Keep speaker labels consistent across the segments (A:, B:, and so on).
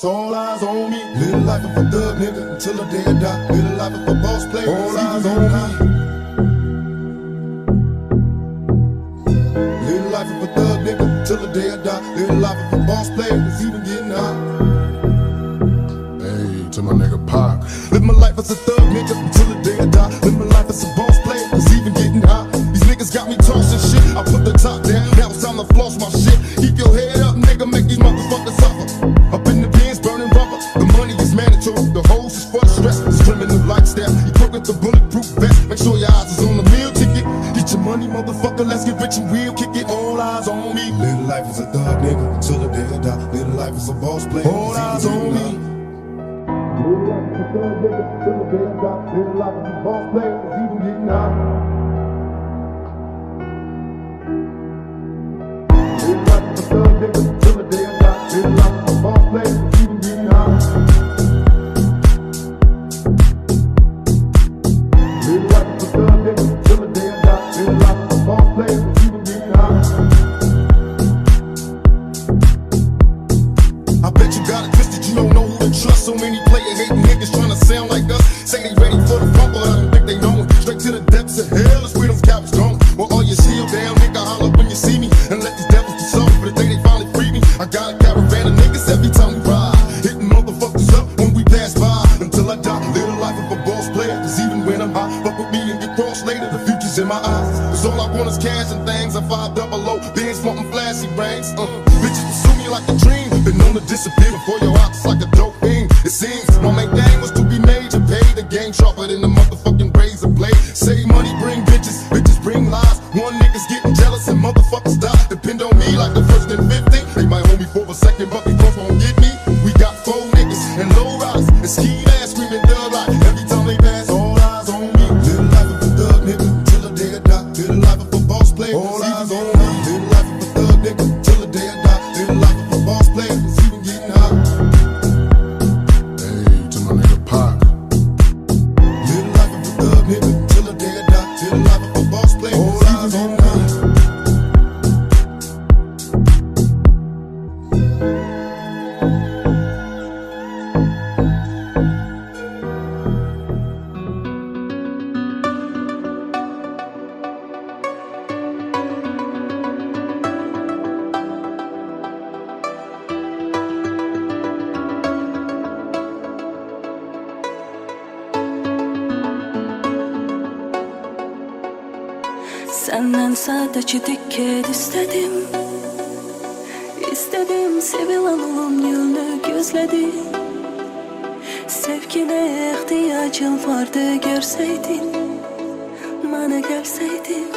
A: all eyes on me. Live the life of a thug nigga until the day I die. Live the life of a boss player, all eyes on me. Live the life of a thug nigga till the day I die. Live the life of a boss player that's even getting high. Hey, to my nigga Pac. Live my life as a thug nigga until the day I die. Live my life as a boss player that's even getting high. These niggas got me tossing shit. I put the top down, now it's time to floss my shit. Keep your head up, nigga, make these motherfuckers suffer. Up in the bins, burning rubber. The money is mandatory, the hose is for the stress. It's criminal lifestyle. You broke with the bulletproof vest. Make sure your eyes is on the meal ticket. Get your money, motherfucker, let's get rich and real. Kick it, all eyes on me. Live the life as a thug nigga until the day I die. Live the life as a boss player, all eyes on me. Live the life as a thug nigga till the day I die. Live the life as a boss player, it's even getting high. Live the life as a thug nigga till the day I die. Live the life as a boss player, it's even getting high. Live the life as a thug nigga till the day I die. Live the life as a boss player, it's even getting high. I bet you got it twisted, you don't know who to trust. So many player-hating niggas tryna sound like us. Say they ready for the funk, but I don't think they know it. Straight to the depths of hell is where them cowards gone. Well, all your shield down, nigga, holler when you see me. And let these devils be soft for the day they finally free me. I got a caravan of niggas every time we ride. Hitting motherfuckers up when we pass by. Until I die, live the life of a boss player. Cause even when I'm high, fuck with me and get crossed later. The future's in my eyes. Cause all I want is cash and things. I 500, bands wanting flashy rings. Bitches pursue me like a dream. Been known to disappear before your eyes like a dope fiend. It seems my main thing was to be made to pay the game sharper than the motherfucking razor blade. Save money, bring bitches, bitches bring lies. One nigga's getting jealous and motherfuckers die. Depend on me like the first and 50. They might hold me for a second, but before gon' get me. We got 4 niggas and low riders and ski ass screaming thug like every time they pass. All eyes on me. Live the life of a thug nigga till the day I die. Live the life of a boss player. All eyes on me. Live the life of a thug nigga till the day I die. Live the life of a boss player. It's even getting high. Hey, to my nigga Pac. Live the life of a thug nigga till the day I die. Live the life of a boss player. All eyes on me.
B: Senden sadece dikkat istedim. İstedim sevilen olum yolunu gözledim. Sevgine ihtiyacım vardı görseydin. Bana gelseydin,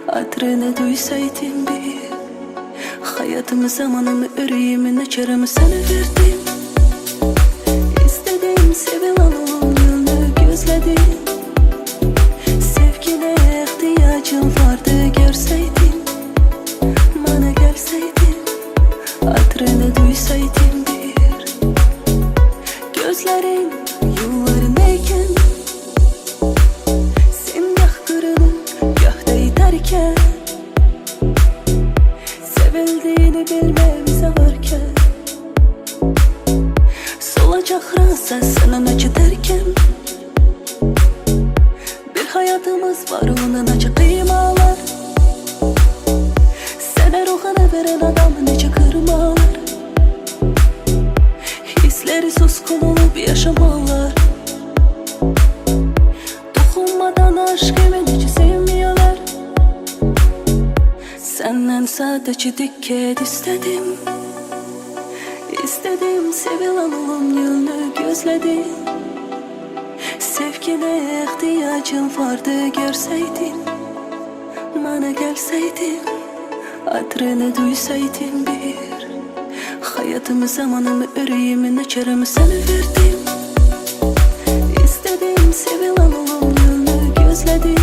B: adrını duysaydın bir. Hayatımı, zamanımı, yüreğimi, neçerimi sana verdim. İstedim sevilen olum yolunu gözledim. İhtiyacım vardı görseydin. Bana gelseydin, adrını duysaydın bir. Gözlerin yollarındayken, sen gah kırılıp gah da iterken, sevildiğini bilmemize varken, solacak rasa senin acı derken, hayatımız var onun acı kıymalar. Sana ruhunu veren adam nece kırmalar. Hisleri suskun olup yaşamalar. Dokunmadan aşkımı nece sevmiyorlar. Senden sadece dikkat istedim. İstedim sevilen olum yolunu gözledim. Sevgine ihtiyacım vardı görseydin. Bana gelseydin, adrını duysaydın bir. Hayatımı, zamanımı, yüreğimi, neçerimi sana verdim. İstedim sevilen olum yolunu gözledim.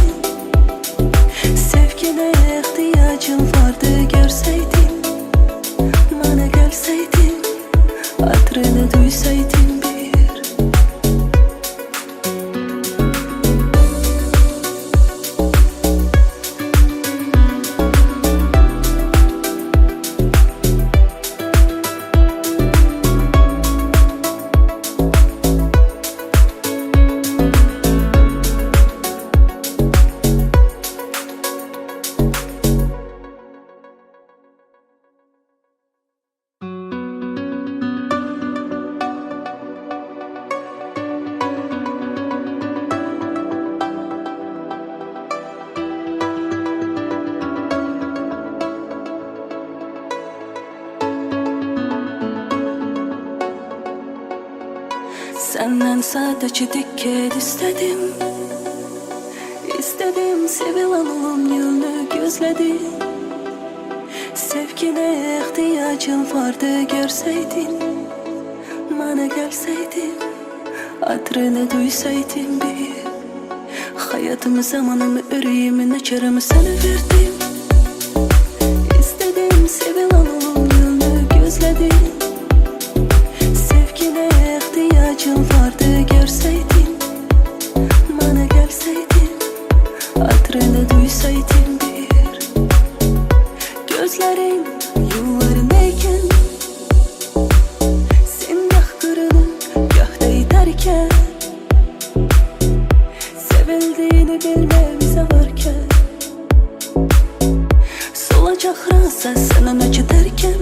B: Sevgine ihtiyacım vardı görseydin. Bana gelseydin, adrını duysaydın bir. Senden sadece dikkat istedim. İstedim sevilanım yolunu gözledim. Sevgine ihtiyacım vardı görseydin. Bana gelseydin, adrını duysaydın bir. Hayatımı, zamanımı, yüreğimi, açarımı sana verdim. İstedim sevilanım yolunu gözledim. Sevgine ihtiyacım vardı görseydin. Bana gelseydin, adrını duysaydın bir. Gözlerin yollarındayken, sen gah kırılır, gah da iterken, sevildiğini bilmemize varken, solacak rasa sana acı derken,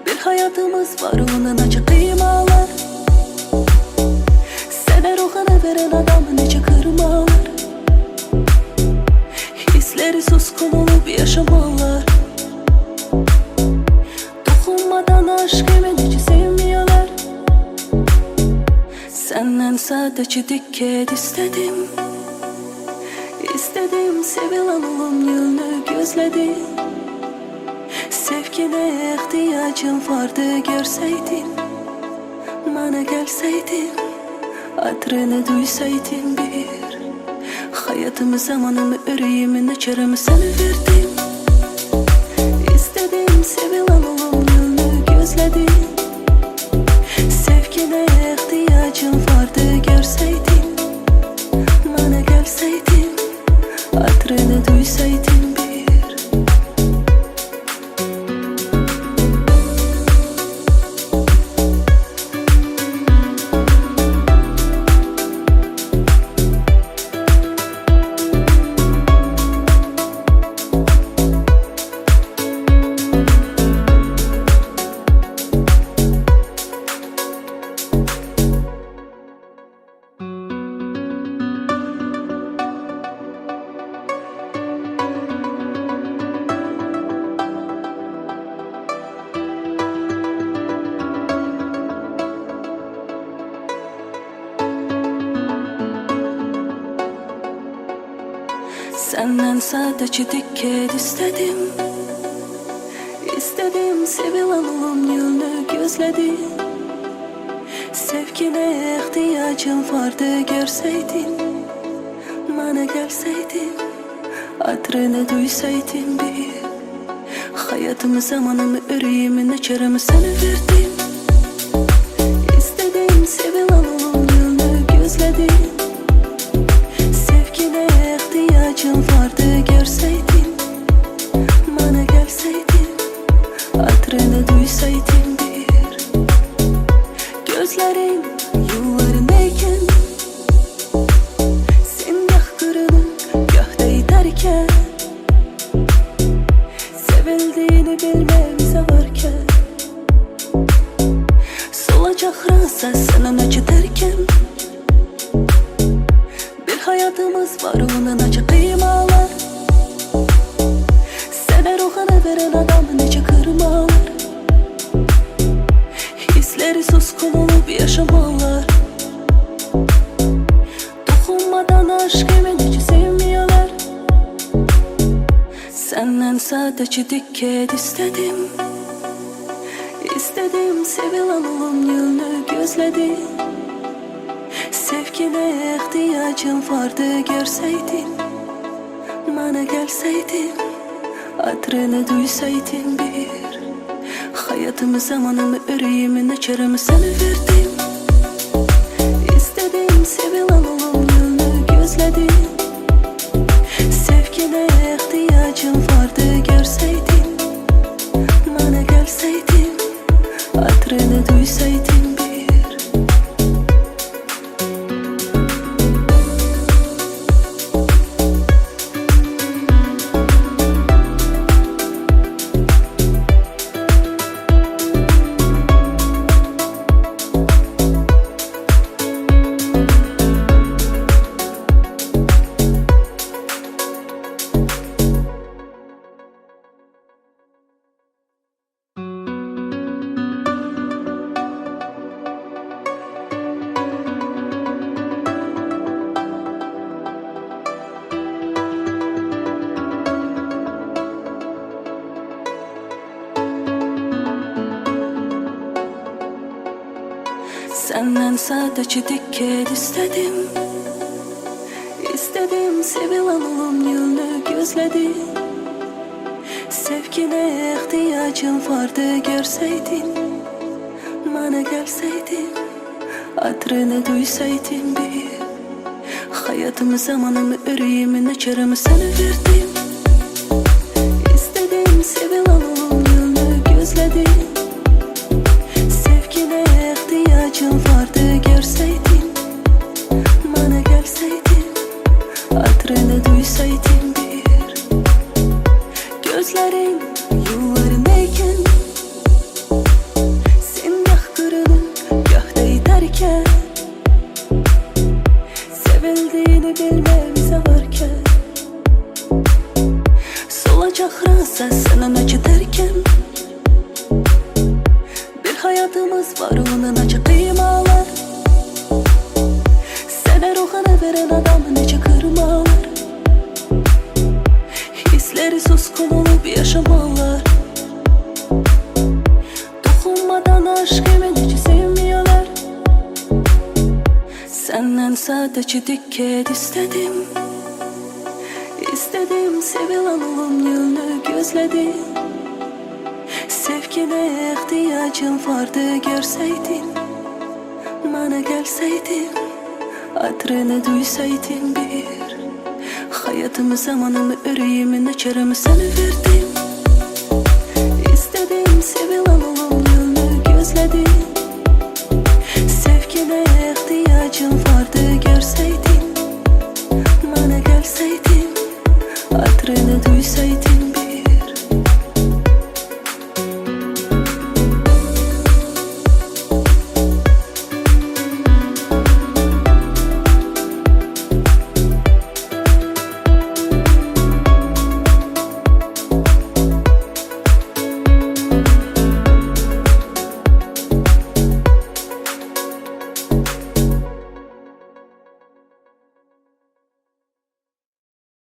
B: bir hayatımız var onun acı kıymalar. Sana ruhunu veren adam nece kırmalar. Hisleri suskun olup yaşamalar. Dokunmadan aşkımı nece sevmiyorlar. Senden sadece dikkat istedim. İstedim sevilanım yolunu gözledim. Sevgine ihtiyacım vardı görseydin. Bana gelseydin, adrını duysaydın bir. Hayatımı, zamanımı, yüreğimi, açarımı sana verdim. İstedim sevilanım yolunu gözledim. Sevgine ihtiyacım vardı görseydin. Bana gelseydin, adrını duysaydın bir. Senden sadece dikkat istedim. İstedim sevilanım yolunu gözledim. Sevgine ihtiyacım vardı görseydin. Bana gelseydin, adrını duysaydın bir. Hayatımı, zamanımı, yüreğimi, açarımı sana verdim. İstedim sevilanım yolunu gözledim. Sevgine ihtiyacım vardı görseydin. Bana gelseydin, adrını duysaydın bir. Gözlerin yollarındayken, sen gah kırılır, gah da iterken, sevildiğini bilmemize varken, solacak rasa sana acı derken, bir hayatımız var onun acı kıymalar. Sana ruhunu veren adam nece kırmalar. Hisleri suskun olup yaşamalar. Dokunmadan aşkımı nece sevmiyorlar. Senden sadece dikkat istedim. İstedim sevilanım yolunu gözledim. Sevgine ihtiyacım vardı görseydin. Bana gelseydin, adrını duysaydın bir. Hayatımı, zamanımı, yüreğimi, açarımı sana verdim. İstedim sevilanım yolunu gözledim. Sevgine ihtiyacım vardı görseydin. Bana gelseydin, adrını duysaydın bir. Senden sadece dikkat istedim. İstedim sevilen olum yolunu gözledim. Sevgine ihtiyacım vardı görseydin. Bana gelseydin, adrını duysaydın bir. Hayatımı, zamanımı, yüreğimi, açarımı sana verdim. İstedim sevilen olum yolunu gözledim. Sevgine ihtiyacım vardı görseydin. Bana gelseydin, adrını duysaydın bir. Gözlerin yollarındayken, sen gah kırılıp gah da giderken, sevildiğini bilmemize varken, solacak rasa senin acı derken, bir hayatımız var onun acı kıymalar. Sana ruhunu veren adam nece kırmalar. Hisleri suskun olup yaşamalar. Dokunmadan aşkımı nece sevmiyorlar. Senden sadece dikkat istedim. İstedim sevilen olum yolunu gözledim. Sevgine ihtiyacım vardı görseydin. Bana gelseydin, adrını duysaydın bir. Hayatımı, zamanımı, yüreğimi, açarımı sana verdim. İstedim sevilen